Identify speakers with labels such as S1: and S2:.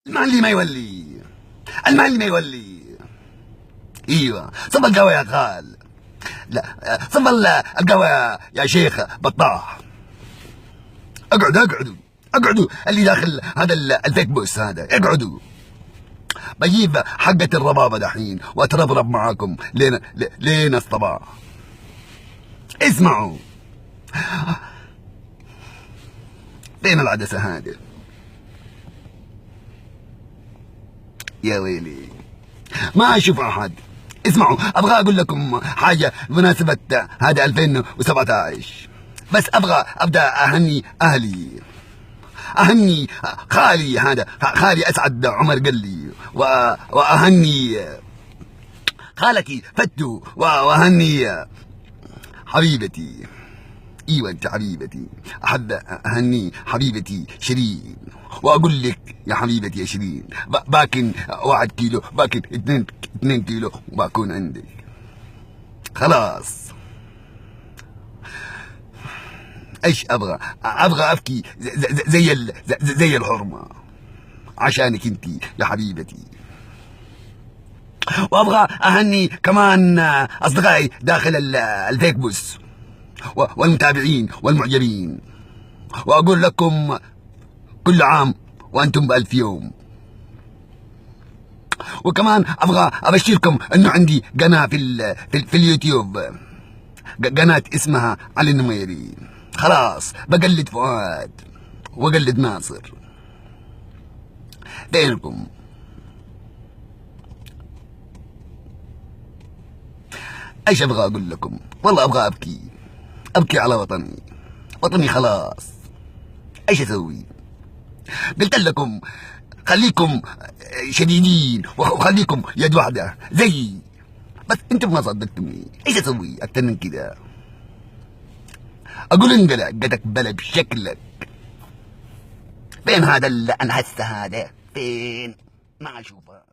S1: المعلم ما يولي، المعلم ما يولي. ايوه صب القهوة يا خال، لا صب القهوة يا شيخ بطاح. اقعدوا اللي داخل هذا الفيك بوس هذا، اقعدوا. بجيب حقة الربابة دحين واتربرب معاكم لين الصباح. اسمعوا، فين العدسة هذه؟ يا ويلي ما اشوف احد. اسمعوا، ابغى اقول لكم حاجة بمناسبة هذا 2017، بس ابغى ابدا اهني اهلي، اهني خالي، هذا خالي اسعد عمر قال لي، واهني خالتي فتو، واهني حبيبتي. ايوه انت حبيبتي، احب اهني حبيبتي شيرين، واقول لك يا حبيبتي يا شيرين، باكن 1 كيلو، باكن 2 كيلو وبكون عندك خلاص. ايش ابغى ابكي زي الحرمه عشانك انت يا حبيبتي. وابغى اهني كمان اصدقائي داخل الفيك بوس والمتابعين والمعجبين، واقول لكم كل عام وانتم بألف يوم. وكمان ابغى ابشركم انه عندي قناه في اليوتيوب، قناه اسمها علي النميري. خلاص بقلد فؤاد وقلد ناصر. فينكم؟ ايش ابغى اقول لكم؟ والله ابغى ابكي على وطني خلاص. ايش اسوي؟ قلت لكم خليكم شديدين وخليكم يد واحده زي، بس انتم ما صدقتوني. ايش اسوي اكتر من كده؟ اقول انقلع قدك بلا بشكلك. فين هذا الانهسه هذا؟ فين؟ ما اشوفه.